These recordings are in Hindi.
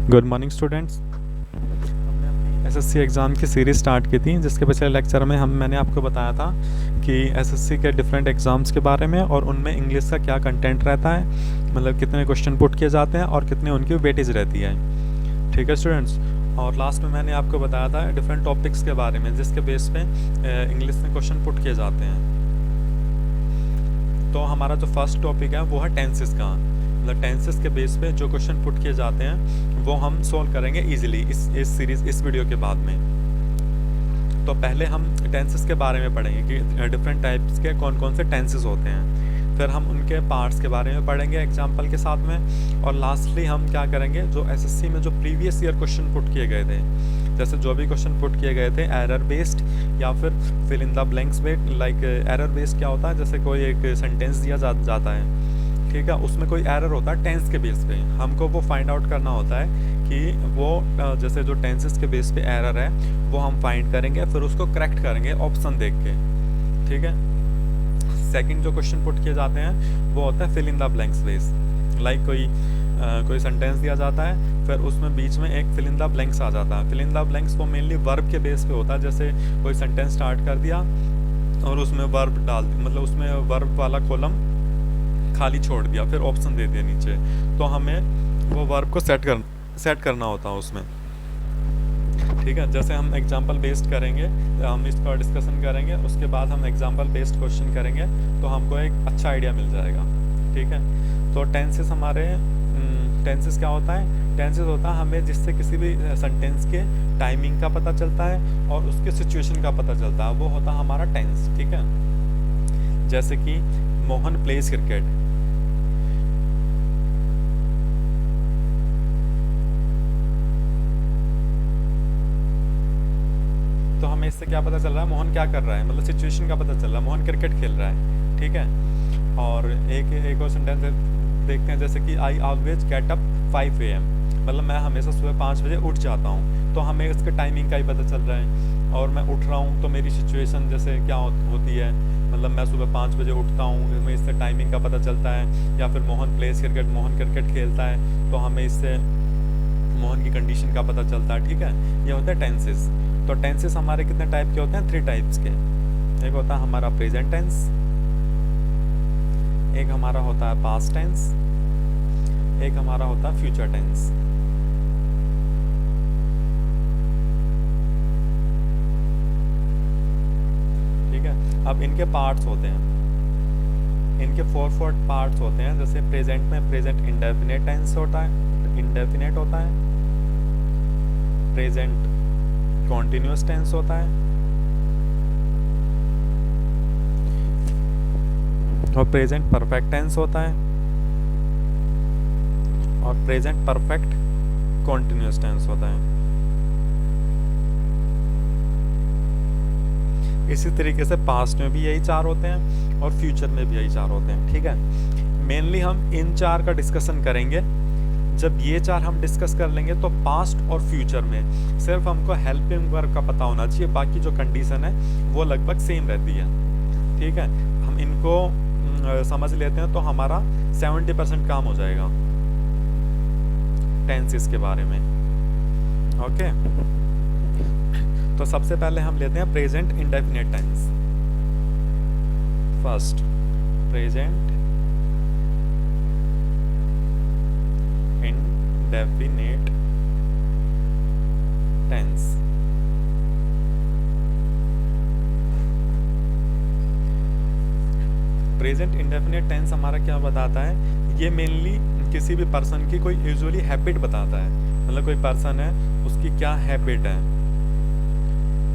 Good morning students. हमने अपनी एसएससी एग्ज़ाम की सीरीज़ स्टार्ट की थी, जिसके पिछले लेक्चर में मैंने आपको बताया था कि एसएससी के डिफरेंट एग्ज़ाम्स के बारे में और उनमें इंग्लिश का क्या कंटेंट रहता है, मतलब कितने क्वेश्चन पुट किए जाते हैं और कितने उनकी वेटेज रहती है। ठीक है स्टूडेंट्स। और लास्ट में मैंने आपको बताया था डिफरेंट टॉपिक्स के बारे में जिसके बेस पे इंग्लिश में क्वेश्चन पुट किए जाते हैं। तो हमारा जो फर्स्ट टॉपिक है वो है टेंसेस का, मतलब टेंसेस के बेस पे जो क्वेश्चन पुट किए जाते हैं वो हम सॉल्व करेंगे इजीली इस वीडियो के बाद में। तो पहले हम टेंसेस के बारे में पढ़ेंगे कि डिफरेंट टाइप्स के कौन कौन से टेंसेस होते हैं, फिर हम उनके पार्ट्स के बारे में पढ़ेंगे एग्जाम्पल के साथ में, और लास्टली हम क्या करेंगे जो एसएससी में जो प्रीवियस ईयर क्वेश्चन पुट किए गए थे, जैसे जो भी क्वेश्चन पुट किए गए थे एरर बेस्ड या फिर fill in the blanks based. Like error based क्या होता है, जैसे कोई एक सेंटेंस दिया जाता है, ठीक है, उसमें कोई एरर होता है टेंस के बेस पे, हमको वो फाइंड आउट करना होता है कि वो जैसे जो टेंसेस के बेस पे एरर है वो हम फाइंड करेंगे, फिर उसको करेक्ट करेंगे ऑप्शन देख के। ठीक है। सेकंड जो क्वेश्चन पुट किए जाते हैं वो होता है fill in the blanks base. Like कोई सेंटेंस दिया जाता है, फिर उसमें बीच में एक फिल इन द ब्लैंक्स आ जाता है। फिल इन द ब्लैंक्स वो मेनली वर्ब के बेस पे होता है, जैसे कोई सेंटेंस स्टार्ट कर दिया और उसमें वर्ब डाल दी, मतलब उसमें वर्ब वाला कॉलम खाली छोड़ दिया, फिर ऑप्शन दे दिया नीचे, तो हमें वो वर्ब को सेट करना होता है उसमें। ठीक है। जैसे हम एग्जाम्पल बेस्ड करेंगे, हम इसका डिस्कशन करेंगे, उसके बाद हम एग्जाम्पल बेस्ड क्वेश्चन करेंगे तो हमको एक अच्छा आइडिया मिल जाएगा। ठीक है। तो टेंसेस हमारे टेंसेस क्या होता है, टेंसेस होता है हमें जिससे किसी भी सेंटेंस के टाइमिंग का पता चलता है और उसके सिचुएशन का पता चलता है, वो होता है हमारा टेंस। ठीक है। जैसे कि मोहन प्लेज क्रिकेट, तो हमें इससे क्या पता चल रहा है, मोहन क्या कर रहा है, मतलब सिचुएशन का पता चल रहा है, मोहन क्रिकेट खेल रहा है। ठीक है। और एक और सेंटेंस देखते हैं, जैसे कि आई ऑलवेज गेट अप 5 AM, मतलब मैं हमेशा सुबह 5 बजे उठ जाता हूँ, तो हमें इसके टाइमिंग का ही पता चल रहा है। और मैं उठ रहा हूँ तो मेरी सिचुएशन जैसे क्या होती है, मतलब मैं सुबह 5 बजे उठता हूँ, हमें इससे टाइमिंग का पता चलता है। या फिर Mohan pledge cricket, Mohan cricket खेलता है, तो हमें इससे मोहन की कंडीशन का पता चलता है। ठीक है। ये होता है टेंसेस। तो टेंसेस हमारे कितने टाइप के होते हैं, 3 टाइप्स के। एक होता है हमारा प्रेजेंट टेंस, एक हमारा होता है पास्ट टेंस, एक हमारा होता है फ्यूचर टेंस। ठीक है। अब इनके पार्ट्स होते हैं, इनके 4 पार्ट्स होते हैं। जैसे प्रेजेंट में प्रेजेंट इंडेफिनेट टेंस होता है, इंडेफिनेट होता है, प्रेजेंट कॉन्टिन्यूअस टेंस होता है, और प्रेजेंट परफेक्ट टेंस होता है, और प्रेजेंट परफेक्ट कॉन्टिन्यूअस टेंस होता है। इसी तरीके से पास्ट में भी यही 4 होते हैं और फ्यूचर में भी यही 4 होते हैं। ठीक है। मेनली हम इन 4 का डिस्कशन करेंगे। जब ये 4 हम डिस्कस कर लेंगे तो पास्ट और फ्यूचर में सिर्फ हमको हेल्पिंग वर्ब का पता होना चाहिए, बाकी जो कंडीशन है वो लगभग सेम रहती है। ठीक है। हम इनको समझ लेते हैं तो हमारा 70% काम हो जाएगा टेंसेस के बारे में। ओके। तो सबसे पहले हम लेते हैं present indefinite tense. First, present indefinite tense. Present indefinite tense हमारा क्या बताता है, ये मेनली किसी भी पर्सन की कोई यूजुअली हैबिट बताता है, मतलब कोई पर्सन है उसकी क्या हैबिट है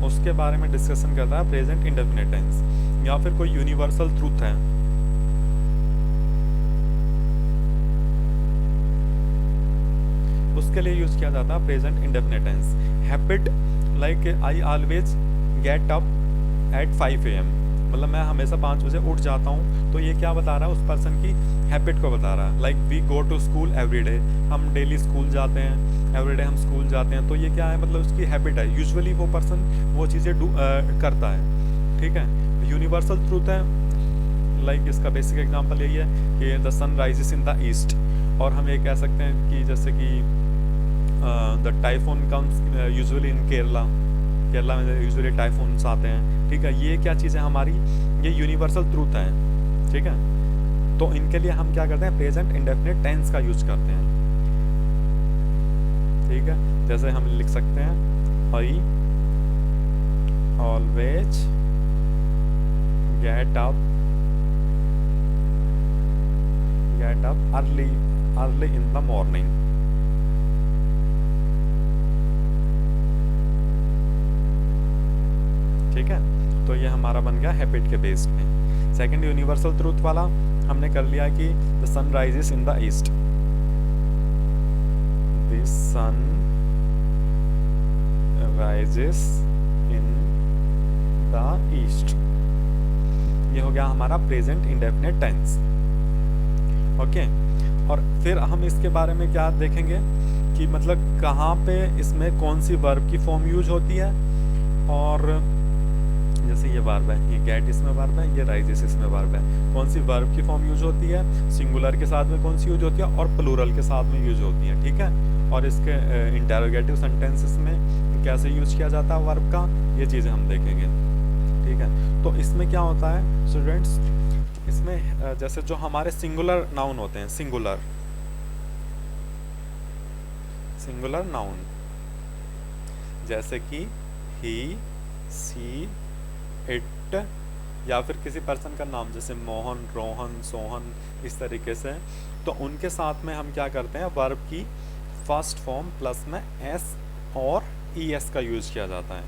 उसके बारे में डिस्कशन करता है प्रेजेंट इंडेफिनेट टेंस। या फिर कोई यूनिवर्सल ट्रूथ है, उसके लिए यूज किया जाता है present indefinite tense. Habit like I always get up at 5 AM, मतलब मैं हमेशा 5 बजे उठ जाता हूँ, तो ये क्या बता रहा है, उस पर्सन की हैबिट को बता रहा है। Like we go to school every day, हम डेली स्कूल जाते हैं, एवरी डे हम स्कूल जाते हैं, तो ये क्या है, मतलब उसकी हैबिट है, यूजुअली वो पर्सन वो चीज़ें करता है। ठीक है। यूनिवर्सल ट्रूथ है, लाइक इसका बेसिक एग्जांपल यही है कि the sun rises in the east, और हम ये कह सकते हैं कि जैसे कि the typhoon comes usually in Kerala, Kerala में यूजुअली टाइफून्स आते हैं, ठीक है। ये क्या चीज़ है हमारी, ये यूनिवर्सल ट्रूथ है, ठीक है। तो इनके लिए हम क्या करते हैं, प्रेजेंट इंडेफिनिट टेंस का यूज करते हैं, ठीक है। जैसे हम लिख सकते हैं आई always get up early in the morning, ठीक है। तो ये हमारा बन गया हैबिट के बेस्ड पे। सेकंड यूनिवर्सल ट्रूथ वाला हमने कर लिया कि the sun rises in the east, the sun rises in the east, ये हो गया हमारा प्रेजेंट इंडेफिनिट टेंस, ओके। और फिर हम इसके बारे में क्या देखेंगे कि मतलब कहाँ पे इसमें कौन सी वर्ब की फॉर्म यूज होती है, और जैसे ये वर्ब है, ये गेट इसमें वर्ब है, ये राइजेस इसमें वर्ब है, कौन सी वर्ब की फॉर्म यूज होती है, सिंगुलर के साथ में कौन सी यूज होती है, और प्लूरल के साथ में यूज होती है, ठीक है। और इसके इंटेरोगेटिव सेंटेंसेस में कैसे यूज किया जाता है वर्ब का, ये चीज़ें हम देखेंगे, ठीक है। तो इसमें क्या होता है स्टूडेंट्स, इसमें जैसे जो हमारे सिंगुलर नाउन होते हैं, सिंगुलर नाउन, जैसे कि ही, सी, इट, या फिर किसी पर्सन का नाम जैसे मोहन, रोहन, सोहन, इस तरीके से, तो उनके साथ में हम क्या करते हैं, वर्ब की फर्स्ट फॉर्म प्लस में एस और ई एस का यूज किया जाता है,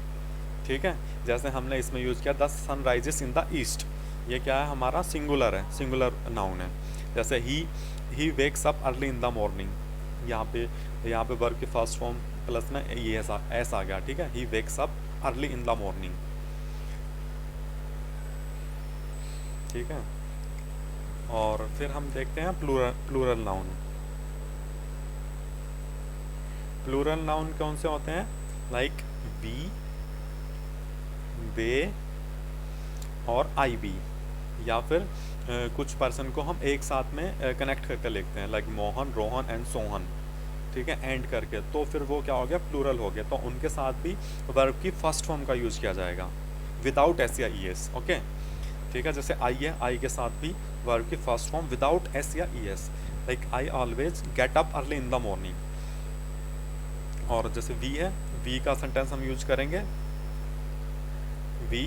ठीक है। जैसे हमने इसमें यूज किया the sun rises in the east, ये क्या है हमारा सिंगुलर है, सिंगुलर नाउन है। जैसे he wakes up early in the morning, यहाँ पे वर्ब की फर्स्ट फॉर्म प्लस में ये एस आ गया, ठीक है। He wakes up early in the morning, ठीक है। और फिर हम देखते हैं प्लूरल नाउन। प्लूरल नाउन कौन से होते हैं, लाइक वी, दे और आई बी, या फिर कुछ पर्सन को हम एक साथ में कनेक्ट करके लिखते हैं, लाइक मोहन, रोहन एंड सोहन, ठीक है, एंड करके, तो फिर वो क्या हो गया, प्लूरल हो गया। तो उनके साथ भी वर्ब की फर्स्ट फॉर्म का यूज किया जाएगा विदाउट एस या ई एस, ओके, ठीक है। जैसे आई है, आई के साथ भी वर्ब की फर्स्ट फॉर्म विदाउट एस या E S, like I always get up early in the morning. और जैसे वी है, वी का सेंटेंस हम यूज करेंगे, वी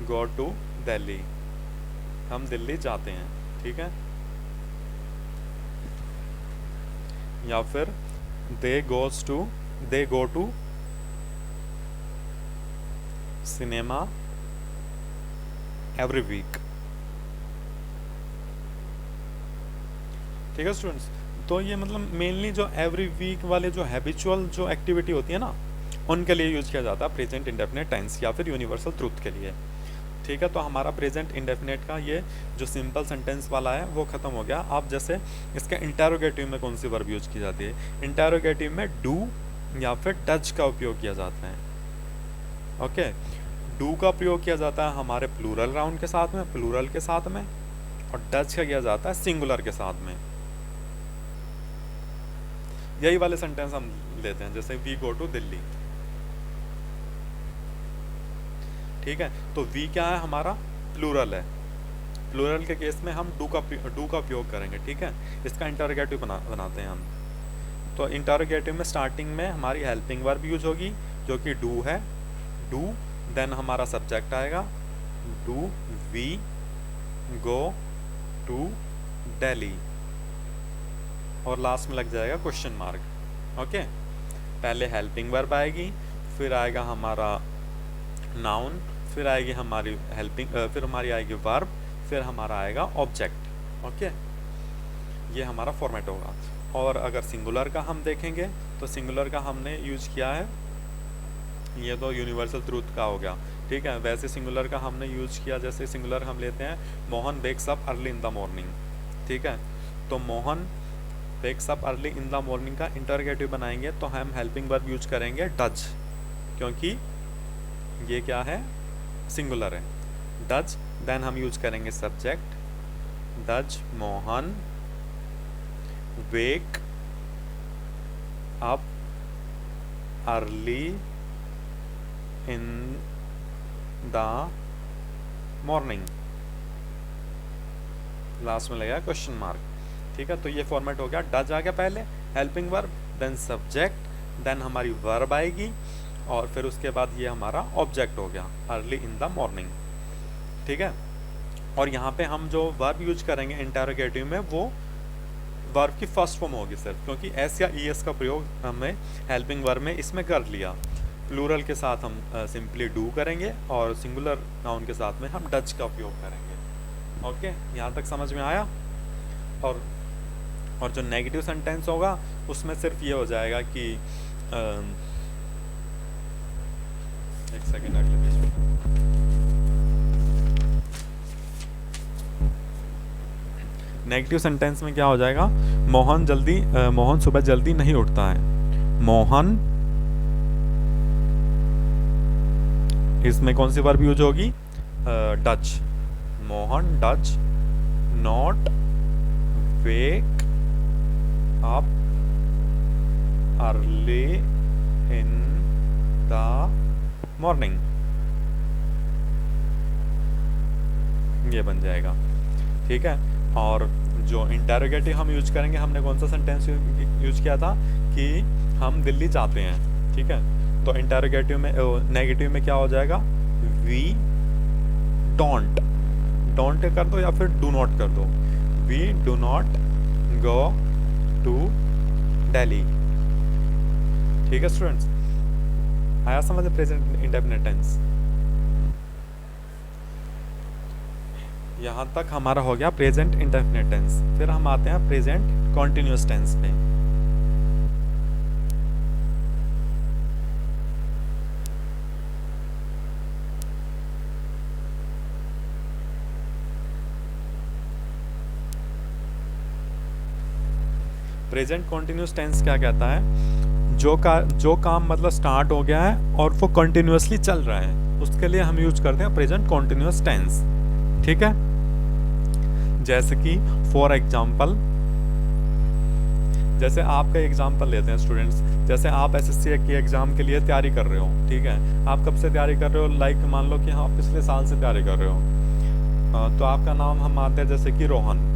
गो टू दिल्ली, हम दिल्ली जाते हैं, ठीक है। या फिर they go to cinema every week, ठीक है स्टूडेंट्स। तो ये मतलब मेनली जो एवरी वीक वाले जो हैबिचुअल जो एक्टिविटी होती है ना, उनके लिए यूज किया जाता है प्रेजेंट इंडेफिनिट टेंस या फिर यूनिवर्सल ट्रूथ के लिए, ठीक है। तो हमारा प्रेजेंट इंडेफिनिट का ये जो सिंपल सेंटेंस वाला है वो खत्म हो गया। आप जैसे इसके इंटेरोगेटिव में कौन सी वर्ब यूज की जाती है, इंटेरोगेटिव में डू या फिर डज का उपयोग किया जाता है, ओके। डू का प्रयोग किया जाता है हमारे प्लूरल नाउन के साथ में, प्लूरल के साथ में, और डज का किया जाता है सिंगुलर के साथ में। यही वाले सेंटेंस हम लेते हैं, जैसे वी गो टू दिल्ली, ठीक है। तो वी क्या है हमारा, प्लूरल है, प्लूरल के केस में हम डू का उपयोग करेंगे, ठीक है। इसका इंटरोगेटिव बनाते हैं हम। तो इंटरोगेटिव में स्टार्टिंग में हमारी हेल्पिंग वर्ब यूज होगी जो कि डू है, डू, देन हमारा सब्जेक्ट आएगा, do we go to Delhi, और लास्ट में लग जाएगा क्वेश्चन मार्क, ओके। पहले हेल्पिंग वर्ब आएगी, फिर आएगा हमारा नाउन, फिर आएगी हमारी फिर हमारी आएगी वर्ब, फिर हमारा आएगा ऑब्जेक्ट, ओके। ये हमारा फॉर्मेट होगा। और अगर सिंगुलर का हम देखेंगे तो सिंगुलर का हमने यूज किया है, ये तो यूनिवर्सल ट्रूथ का हो गया, ठीक है। वैसे सिंगुलर का हमने यूज किया, जैसे सिंगुलर हम लेते हैं Mohan wakes up early in the morning, ठीक है। तो Mohan wakes up early in the morning का इंटरोगेटिव बनाएंगे तो हम हेल्पिंग वर्ब यूज करेंगे डज, क्योंकि ये क्या है, सिंगुलर है, डज। देन हम यूज करेंगे subject, does Mohan wake up early in the morning, last में लगेगा क्वेश्चन मार्क। ठीक है, तो ये फॉर्मेट हो गया। डज आ गया पहले, helping verb, then subject, then हमारी वर्ब आएगी, और फिर उसके बाद ये हमारा ऑब्जेक्ट हो गया, अर्ली इन द मॉर्निंग। ठीक है, और यहाँ पे हम जो वर्ब यूज करेंगे इंटरोगेटिव में, वो वर्ब की फर्स्ट फॉर्म होगी सिर्फ, क्योंकि एस या ई एस का प्रयोग हमने हेल्पिंग वर्ब में इसमें कर लिया। प्लूरल के साथ हम सिंपली डू करेंगे, और सिंगुलर नाउन के साथ में हम डज का उपयोग करेंगे। ओके, यहाँ तक समझ में आया। और जो नेगेटिव सेंटेंस होगा उसमें सिर्फ ये हो जाएगा कि एक सेकेंड, अगले पेज पे। नेगेटिव सेंटेंस में क्या हो जाएगा, मोहन सुबह जल्दी नहीं उठता है। मोहन, इसमें कौन सी वर्ब यूज होगी, does. Mohan does not wake up early in the morning, ये बन जाएगा। ठीक है, और जो इंटरोगेटिव हम यूज करेंगे, हमने कौन सा सेंटेंस यूज किया था कि हम दिल्ली जाते हैं। ठीक है, तो इंटरोगेटिव में, नेगेटिव में क्या हो जाएगा, वी डोंट, डोंट कर दो या फिर डू नॉट कर दो, we do not go to Delhi. ठीक है स्टूडेंट्स, आया समझ प्रेजेंट इंडेफिनिट टेंस। यहाँ तक हमारा हो गया प्रेजेंट इंडेफिनिट टेंस। फिर हम आते हैं प्रेजेंट कॉन्टिन्यूअस टेंस पे। प्रेजेंट कॉन्टिन्यूअस टेंस क्या कहता है, जो काम मतलब स्टार्ट हो गया है और वो कंटिन्यूअसली चल रहा है, उसके लिए हम यूज करते हैं प्रेजेंट कॉन्टिन्यूअस टेंस। ठीक है, जैसे कि फॉर एग्जाम्पल, जैसे आपका एग्जाम्पल लेते हैं स्टूडेंट्स, जैसे आप एसएससी की एग्जाम के लिए तैयारी कर रहे हो। ठीक है, आप कब से तैयारी कर रहे हो, लाइक मान लो कि हाँ पिछले साल से तैयारी कर रहे हो। तो आपका नाम हम आते हैं जैसे कि रोहन।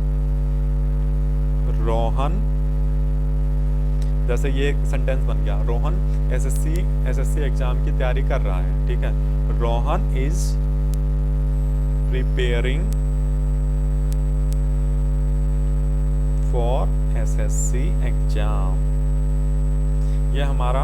जैसे ये सेंटेंस बन गया, रोहन एसएससी एग्जाम की तैयारी कर रहा है। ठीक है, Rohan is preparing for SSC exam. ये हमारा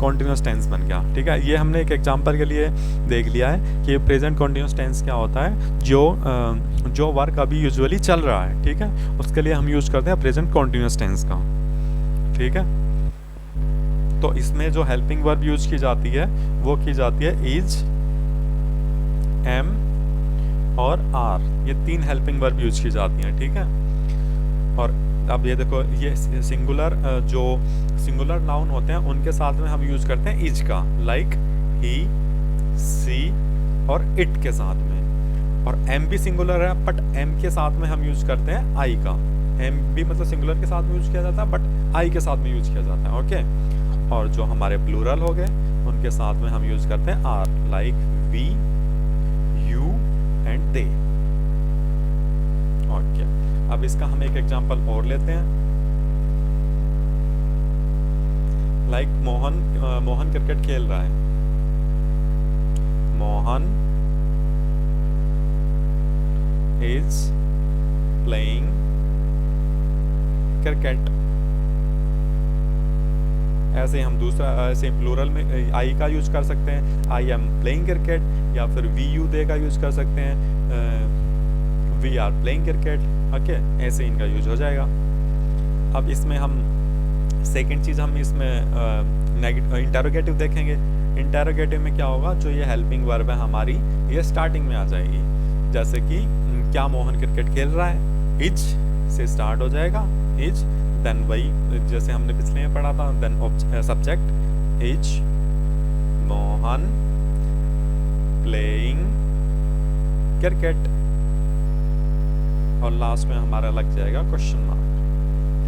कॉन्टिन्यूअस टेंस बन गया। ठीक है, ये हमने एक एग्जांपल के लिए देख लिया है कि प्रेजेंट कॉन्टिन्यूअस टेंस क्या होता है, जो वर्क अभी यूजुअली चल रहा है। ठीक है, उसके लिए हम यूज करते हैं प्रेजेंट कॉन्टिन्यूअस टेंस का। ठीक है, तो इसमें जो हेल्पिंग वर्ब यूज की जाती है वो की जाती है इज, एम और आर, ये तीन हेल्पिंग वर्ब यूज की जाती हैं। ठीक है, और अब ये देखो, ये सिंगुलर, जो सिंगुलर नाउन होते हैं उनके साथ में हम यूज करते हैं इज का, लाइक ही, सी और इट के साथ में। और एम भी सिंगुलर है, बट एम के साथ में हम यूज करते हैं आई का। एम भी मतलब सिंगुलर के साथ में यूज किया जाता है, बट आई के साथ में यूज किया जाता है। ओके, और जो हमारे प्लूरल हो गए उनके साथ में हम यूज करते हैं are, like we, you and they. Okay, अब इसका हम एक एग्जांपल और लेते हैं, लाइक मोहन क्रिकेट खेल रहा है। Mohan is playing cricket. ऐसे हम दूसरा, ऐसे प्लूरल में आई का यूज कर सकते हैं, आई एम प्लेइंग क्रिकेट, या फिर वी यू दे का यूज कर सकते हैं, we are playing cricket. Okay, ऐसे इनका यूज हो जाएगा। अब इसमें हम सेकंड चीज़ हम इसमें इंटरोगेटिव देखेंगे। इंटरोगेटिव में क्या होगा, जो ये हेल्पिंग वर्ब है हमारी, ये स्टार्टिंग में आ जाएगी। जैसे कि क्या मोहन क्रिकेट खेल रहा है, इज से स्टार्ट हो जाएगा, इज, देन वही जैसे हमने पिछले में पढ़ा था, then subject is Mohan playing cricket, और लास्ट में हमारा लग जाएगा क्वेश्चन मार्क।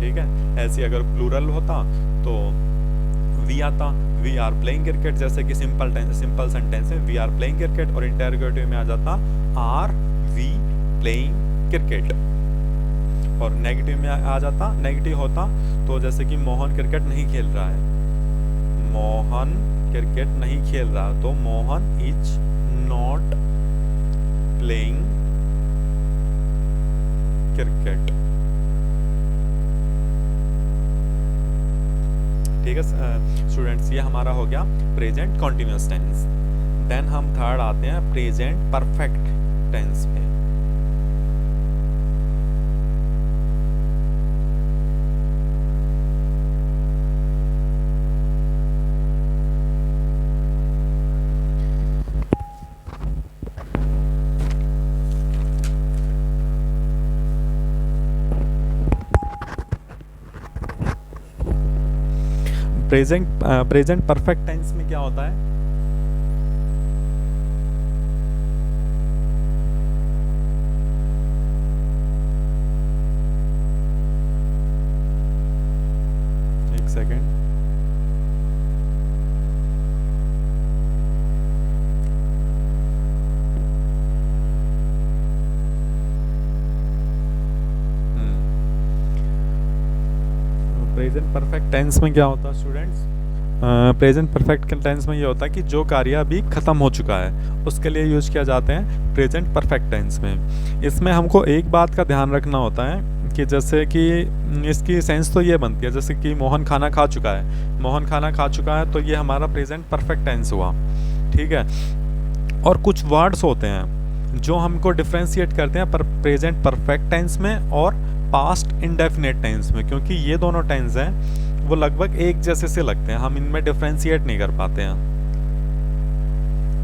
ठीक है, ऐसे अगर प्लूरल होता तो वी आता, वी आर प्लेइंग क्रिकेट, जैसे कि सिंपल सेंटेंस में वी आर प्लेइंग क्रिकेट, और इंटरोगेटिव में आ जाता आर वी प्लेइंग क्रिकेट। और नेगेटिव में आ जाता, नेगेटिव होता तो जैसे कि मोहन क्रिकेट नहीं खेल रहा है, मोहन क्रिकेट नहीं खेल रहा, तो Mohan is not playing cricket. ठीक है स्टूडेंट्स, ये हमारा हो गया प्रेजेंट कॉन्टिन्यूअस टेंस। देन हम थर्ड आते हैं प्रेजेंट परफेक्ट टेंस पे। प्रेजेंट परफेक्ट टेंस में क्या होता है? एक सेकेंड, प्रेजेंट परफेक्ट टेंस में क्या होता है स्टूडेंट्स? प्रेजेंट परफेक्ट टेंस में ये होता है कि जो कार्य अभी ख़त्म हो चुका है उसके लिए यूज किया जाते हैं प्रेजेंट परफेक्ट टेंस में। इसमें हमको एक बात का ध्यान रखना होता है कि जैसे कि इसकी सेंस तो ये बनती है, जैसे कि मोहन खाना खा चुका है, मोहन खाना खा चुका है, तो ये हमारा प्रेजेंट परफेक्ट टेंस हुआ। ठीक है, और कुछ वर्ड्स होते हैं जो हमको डिफ्रेंशिएट करते हैं पर प्रेजेंट परफेक्ट टेंस में और पास्ट इंडेफिनिट टेंस में, क्योंकि ये दोनों टेंस हैं वो लगभग एक जैसे से लगते हैं, हम इनमें डिफ्रेंशिएट नहीं कर पाते हैं।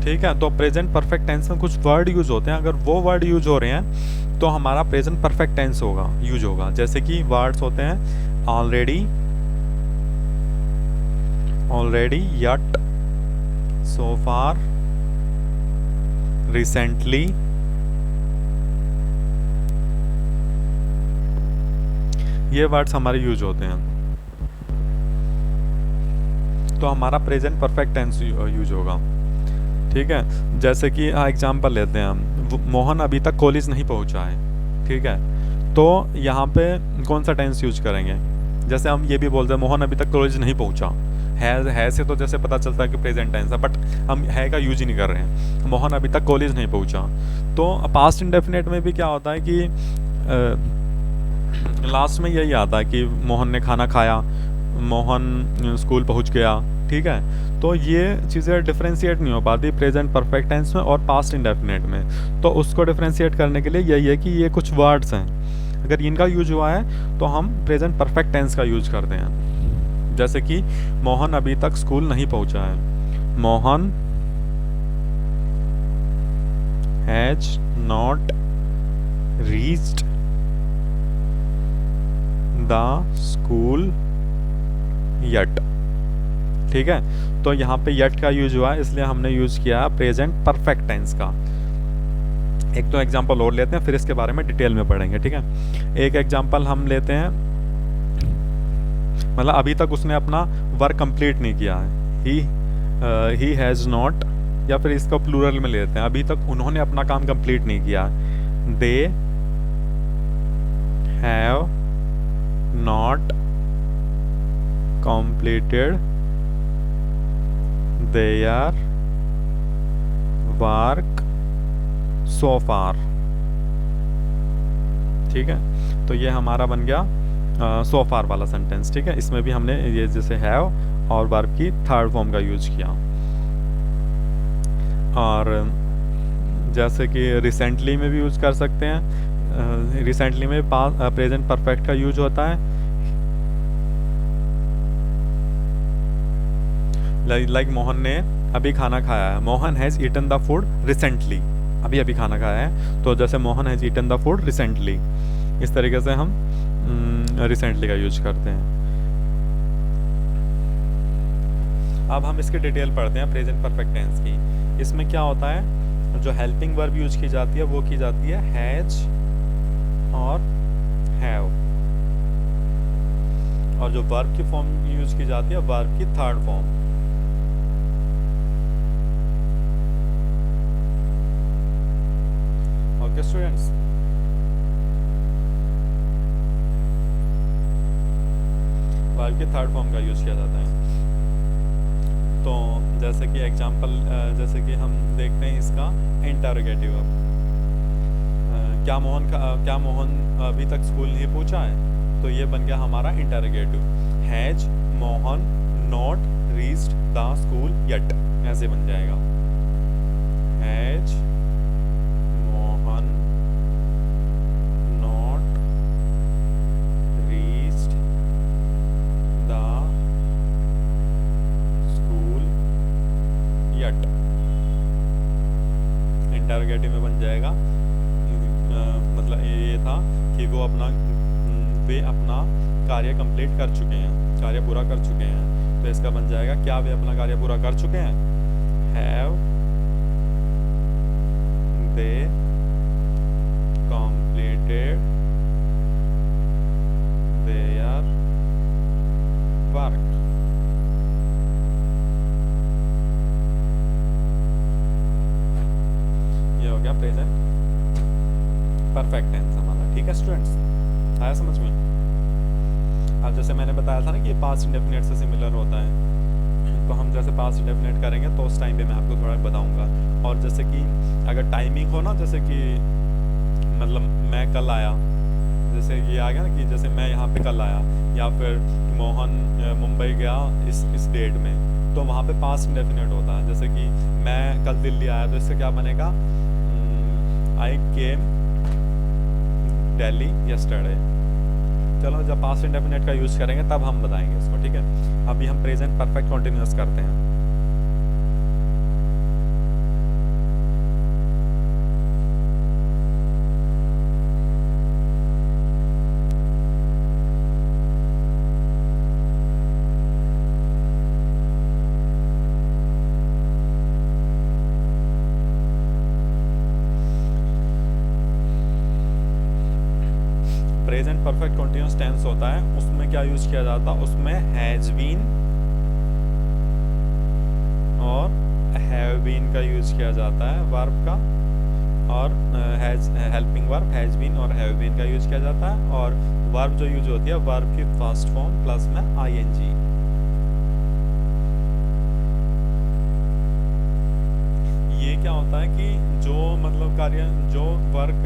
ठीक है, तो प्रेजेंट परफेक्ट टेंस में कुछ वर्ड यूज होते हैं, अगर वो वर्ड यूज हो रहे हैं तो हमारा प्रेजेंट परफेक्ट टेंस होगा, यूज होगा। जैसे कि वर्ड्स होते हैं ऑलरेडी, ऑलरेडी, यट, सो फार, रिसेंटली, ये वर्ड्स हमारे यूज होते हैं, तो हमारा प्रेजेंट परफेक्ट टेंस यूज होगा। ठीक है, जैसे कि एग्जांपल लेते हैं हम, मोहन अभी तक कॉलेज नहीं पहुंचा है। ठीक है, तो यहाँ पे कौन सा टेंस यूज करेंगे? जैसे हम ये भी बोलते हैं मोहन अभी तक कॉलेज नहीं पहुंचा, है से तो जैसे पता चलता है कि प्रेजेंट टेंस है, बट हम है का यूज ही नहीं कर रहे हैं। मोहन अभी तक कॉलेज नहीं पहुंचा, तो पास्ट इंडेफिनिट में भी क्या होता है कि लास्ट में यही आता है कि मोहन ने खाना खाया, मोहन स्कूल पहुंच गया। ठीक है, तो ये चीज़ें डिफ्रेंशिएट नहीं हो पाती प्रेजेंट परफेक्ट टेंस में और पास्ट इंडेफिनिट में, तो उसको डिफ्रेंशिएट करने के लिए यही है कि ये कुछ वर्ड्स हैं, अगर इनका यूज हुआ है तो हम प्रेजेंट परफेक्ट टेंस का यूज करते हैं। जैसे कि मोहन अभी तक स्कूल नहीं पहुंचा है, Mohan has not reached the school yet. ठीक है, तो यहाँ पे यट का यूज हुआ है, इसलिए हमने यूज किया प्रेजेंट परफेक्ट टेंस का। एक तो एग्जांपल और लेते हैं, फिर इसके बारे में डिटेल में पढ़ेंगे। ठीक है, एक एग्जांपल हम लेते हैं, मतलब अभी तक उसने अपना वर्क कंप्लीट नहीं किया है, ही हैज़ नॉट, या फिर इसको प्लूरल में लेते हैं, अभी तक उन्होंने अपना काम कंप्लीट नहीं किया, they have not completed their work so far। ठीक है, तो ये हमारा बन गया so far वाला सेंटेंस। ठीक है, इसमें भी हमने ये जैसे have और वर्ब की थर्ड फॉर्म का यूज किया। और जैसे कि रिसेंटली में भी यूज कर सकते हैं, रिसेंटली में प्रेजेंट परफेक्ट का यूज होता है, लाइक मोहन ने अभी खाना खाया है, Mohan has eaten the food recently, अभी अभी खाना खाया है, तो जैसे Mohan has eaten the food recently, इस तरीके से हम रिसेंटली का यूज करते हैं। अब हम इसकी डिटेल पढ़ते हैं प्रेजेंट परफेक्ट टेंस की। इसमें क्या होता है, जो हेल्पिंग वर्ब यूज की जाती है वो की जाती है हैज और हैव। और जो वर्ब की फॉर्म यूज की जाती है वर्ब की third form. Okay students, verb की थर्ड फॉर्म का यूज किया जाता है। तो जैसे कि एग्जांपल, जैसे कि हम देखते हैं इसका इंटरोगेटिव। अब क्या मोहन अभी तक स्कूल नहीं पहुंचा है, तो ये बन गया हमारा interrogative. Has Mohan not reached the school yet, ऐसे बन जाएगा। Has Mohan not reached the school yet, interrogative में बन जाएगा। मतलब ये था कि वे अपना कार्य कंप्लीट कर चुके हैं, कार्य पूरा कर चुके हैं। तो इसका बन जाएगा, क्या वे अपना कार्य पूरा कर चुके हैं? Have they completed their work. ये हो गया प्रेजेंट परफेक्ट टेंस हमारा। ठीक है स्टूडेंट्स, आया समझ में? अब जैसे मैंने बताया था ना कि पास्ट इंडेफिनिट से सिमिलर होता है, तो हम जैसे पास्ट इंडेफिनिट करेंगे तो उस टाइम पे मैं आपको थोड़ा बताऊंगा। और जैसे कि अगर टाइमिंग हो ना, जैसे कि मतलब मैं कल आया, जैसे ये आ गया ना कि जैसे मैं यहाँ पे कल आया, या फिर मोहन मुंबई गया इस डेट में, तो वहाँ पे पास्ट इंडेफिनिट होता है। जैसे कि मैं कल दिल्ली आया, तो इससे क्या बनेगा? आई केम दिल्ली यस्टरडे। चलो, जब पास्ट इंडेफिनिट का यूज करेंगे तब हम बताएंगे इसको। ठीक है, अभी हम प्रेजेंट परफेक्ट कंटिन्यूअस करते हैं। प्रेजेंट परफेक्ट कंटीन्यूअस टेंस होता है, उसमें क्या यूज किया जाता है? उसमें हैज बीन और हैव बीन का यूज किया जाता है वर्ब का, और has helping verb has been और हैव बीन का यूज किया जाता है। और वर्ब जो यूज होती है वर्ब की फर्स्ट फॉर्म प्लस में आईएनजी। ये क्या होता है कि जो मतलब कार्य, जो वर्क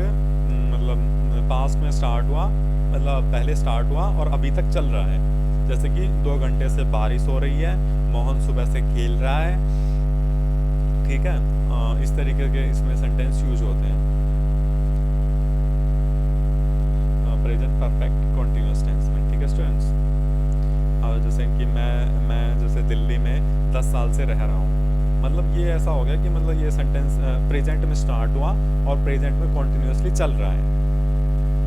मतलब पास्ट में स्टार्ट हुआ, मतलब पहले स्टार्ट हुआ और अभी तक चल रहा है। जैसे कि 2 घंटे से बारिश हो रही है, मोहन सुबह से खेल रहा है। ठीक है, इस तरीके के इसमें सेंटेंस यूज होते हैं प्रेजेंट परफेक्ट कंटीन्यूअस टेंस में। ठीक है स्टूडेंट्स, और जैसे कि मैं जैसे दिल्ली में 10 साल से रह रहा हूँ, मतलब ये ऐसा हो गया कि मतलब ये सेंटेंस प्रेजेंट में स्टार्ट हुआ और प्रेजेंट में कॉन्टिन्यूसली चल रहा है।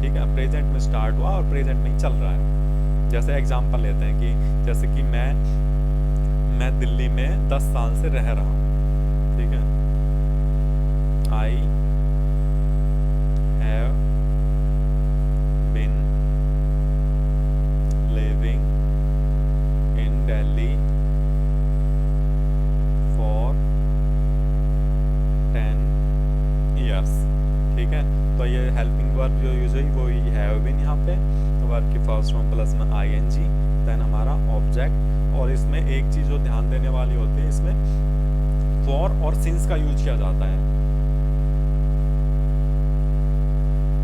ठीक है, प्रेजेंट में स्टार्ट हुआ और प्रेजेंट में ही चल रहा है। जैसे एग्जांपल लेते हैं कि जैसे कि मैं दिल्ली में 10 साल से रह रहा हूँ। ठीक है, I have been living in Delhi for 10 years। ठीक है, तो ये हेल्पिंग वर्ब जो यूज हुई वो हैव बीन यहाँ पे, वर्ब की फर्स्ट फॉर्म प्लस में आईएनजी, देन हमारा ऑब्जेक्ट। और इसमें एक चीज जो ध्यान देने वाली होती है, इसमें फॉर और सिंस का यूज किया जाता है।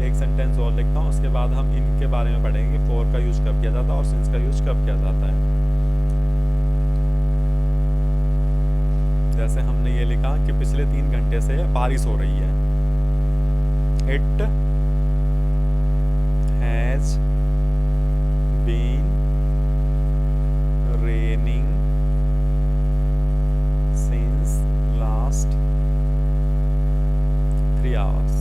एक सेंटेंस और लिखता हूँ, उसके बाद हम इनके बारे में पढ़ेंगे कि फॉर का यूज कब किया जाता है और सिंस का यूज कब किया जाता है। जैसे हमने ये लिखा कि पिछले 3 घंटे से बारिश हो रही है। It has been raining since last 3 hours।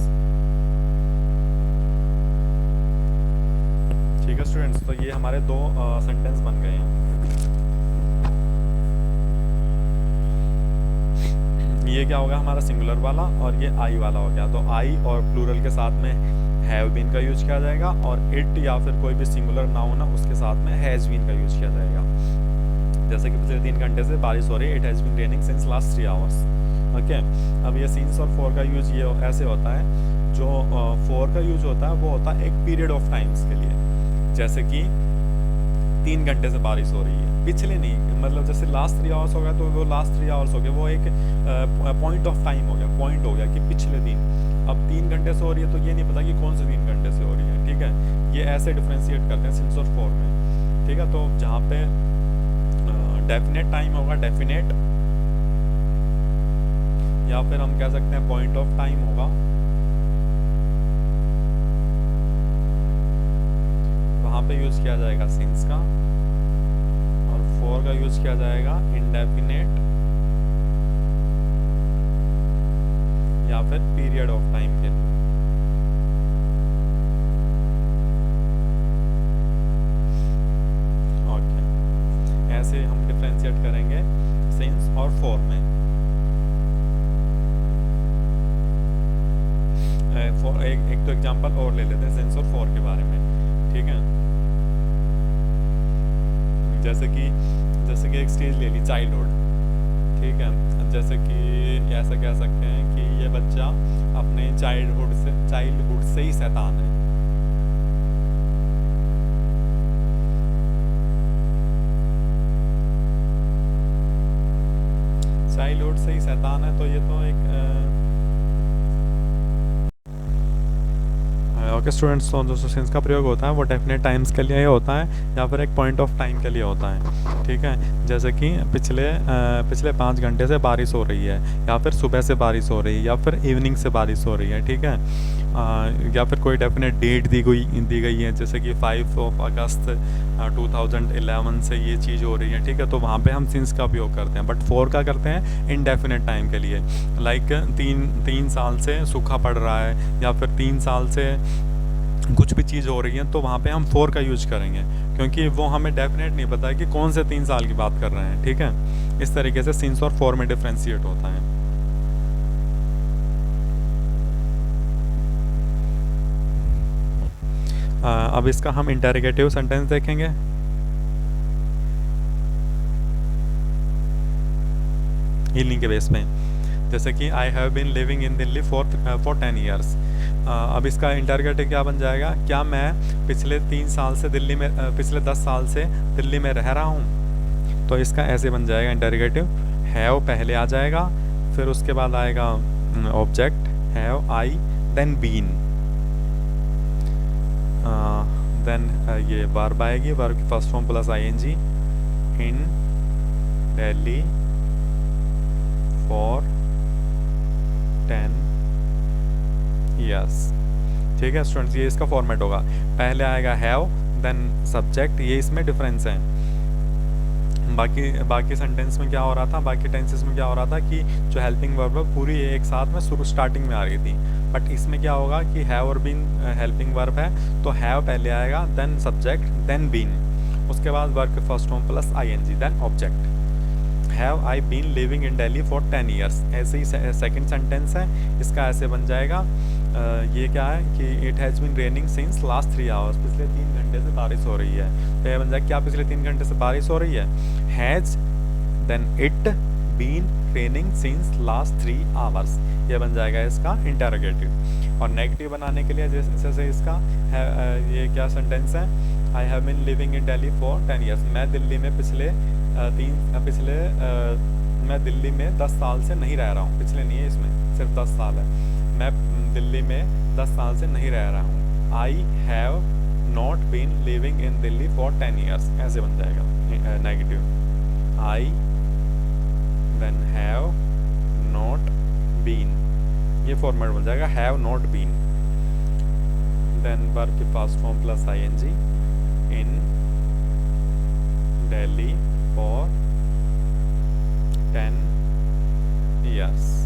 ठीक है स्टूडेंट्स, तो ये हमारे 2 सेंटेंस बन गए हैं। ये क्या होगा? हमारा सिंगुलर वाला, और ये आई वाला हो गया। तो आई और प्लूरल के साथ में हैव बीन का यूज किया जाएगा, और इट या फिर कोई भी सिंगुलर नाउन है उसके साथ में हैज़ बीन का यूज किया जाएगा। जैसे कि पिछले 3 घंटे से बारिश हो रही है, it has been raining since last 3 hours. Okay, अब ये सिंस और फॉर का यूज ये ऐसे होता है, जो फॉर का यूज होता है वो होता है एक पीरियड ऑफ टाइम्स के लिए। जैसे कि 3 घंटे से बारिश हो रही है, पिछले नहीं, मतलब जैसे लास्ट 3 आवर्स हो गया तो वो लास्ट 3 आवर्स हो गया, वो एक पॉइंट ऑफ टाइम हो गया, पॉइंट हो गया कि पिछले दिन। अब 3 घंटे से हो रही है तो ये नहीं पता कि कौन से 3 घंटे से हो रही है, ठीक है। ये ऐसे डिफ्रेंशिएट करते हैं सिंस और फॉर में, ठीक है। तो जहाँ पे डेफिनेट टाइम होगा डेफिनेट, या फिर हम कह सकते हैं पॉइंट ऑफ टाइम होगा, वहाँ पे यूज किया जाएगा सिंस का, और फॉर का यूज किया जाएगा इंडेफिनेट या फिर पीरियड ऑफ टाइम के लिए। ओके, ऐसे हम डिफरेंशिएट करेंगे सिंस और फॉर में। एक तो एग्जांपल और ले लेते हैं सिंस और फॉर के बारे में, ठीक है। जैसे कि एक स्टेज ले ली, चाइल्डहुड, ठीक है। जैसे कि ऐसा कह सकते हैं कि ये बच्चा अपने चाइल्डहुड से ही शैतान है। चाइल्डहुड से ही शैतान है, तो ये तो एक ओके स्टूडेंट्स, तो जो सिंस का प्रयोग होता है वो डेफिनेट टाइम्स के लिए होता है या फिर एक पॉइंट ऑफ टाइम के लिए होता है, ठीक है। जैसे कि पिछले 5 घंटे से बारिश हो रही है, या फिर सुबह से बारिश हो रही है, या फिर इवनिंग से बारिश हो रही है, ठीक है। या फिर कोई डेफिनेट डेट दी गई है, जैसे कि 5 अगस्त 2011 से ये चीज़ हो रही है, ठीक है। तो वहाँ पे हम सिंस का उपयोग करते हैं, बट फॉर का करते हैं इनडेफिनेट टाइम के लिए। लाइक 3 साल से सूखा पड़ रहा है, या फिर 3 साल से कुछ भी चीज़ हो रही है, तो वहाँ पे हम फॉर का यूज करेंगे, क्योंकि वो हमें डेफिनेट नहीं पता है कि कौन से 3 साल की बात कर रहे हैं, ठीक है। इस तरीके से सिंस और फॉर में डिफ्रेंशिएट होता है। अब इसका हम इंटरोगेटिव सेंटेंस देखेंगे। इन्हीं के बेस में, जैसे कि I have been living in Delhi for 10 years. अब इसका इंटरोगेटिव क्या बन जाएगा, क्या मैं पिछले 3 साल से दिल्ली में पिछले 10 साल से दिल्ली में रह रहा हूँ। तो इसका ऐसे बन जाएगा इंटरोगेटिव, हैव पहले आ जाएगा, फिर उसके बाद आएगा object have I, then been, then ये वर्ब आएगी, वर्ब की first form plus ING, in Delhi for 10 years, ठीक है स्टूडेंट्स। ये इसका फॉर्मेट होगा, पहले आएगा हैव देन सब्जेक्ट, ये इसमें डिफरेंस है। बाकी सेंटेंस में क्या हो रहा था, बाकी टेंसेस में क्या हो रहा था कि जो हेल्पिंग वर्ब है पूरी एक साथ में शुरू स्टार्टिंग में आ रही थी, बट इसमें क्या होगा कि हैव और बीन हेल्पिंग वर्ब है, तो हैव पहले आएगा, देन सब्जेक्ट, देन बीन, उसके बाद वर्ब के first form plus ING, then object. Have I been living in Delhi for 10 years, ऐसे ही सेकंड सेंटेंस है, इसका ऐसे बन जाएगा, ये क्या है कि it has been raining since last 3 hours, पिछले 3 घंटे से बारिश हो रही है। तो ये बन जाएगा क्या पिछले 3 घंटे से बारिश हो रही है, has then it been raining since last 3 hours, ये बन जाएगा इसका इंटरोगेटिव। और नेगेटिव बनाने के लिए जैसे इसका ये क्या सेंटेंस है, I have been living in Delhi for 10 years, मैं दिल्ली में मैं दिल्ली में 10 साल से नहीं रह रहा हूँ, पिछले नहीं है इसमें, सिर्फ 10 साल है, मैं दिल्ली में 10 साल से नहीं रह रहा हूँ। I have not been living in Delhi for 10 years, ऐसे बन जाएगा negative, I then have not been, ये फॉर्मेट बन जाएगा have not been, then verb की first form plus ING, in Delhi for 10 years,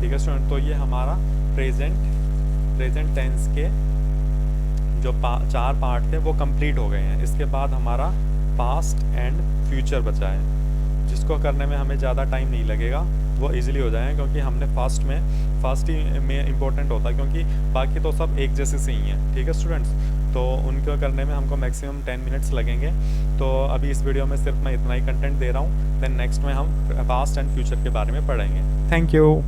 ठीक है स्टूडेंट। तो ये हमारा प्रेजेंट टेंस के जो 4 पार्ट थे वो कंप्लीट हो गए हैं। इसके बाद हमारा पास्ट एंड फ्यूचर बचा है, जिसको करने में हमें ज़्यादा टाइम नहीं लगेगा, वो इजीली हो जाएगा, क्योंकि हमने फास्ट में फास्ट ही में इम्पोर्टेंट होता है, क्योंकि बाकी तो सब एक जैसे से ही हैं। ठीक है स्टूडेंट्स, तो उनको करने में हमको मैक्सिमम 10 मिनट्स लगेंगे। तो अभी इस वीडियो में सिर्फ मैं इतना ही कंटेंट दे रहा हूँ, देन नेक्स्ट में हम पास्ट एंड फ्यूचर के बारे में पढ़ेंगे। Thank you.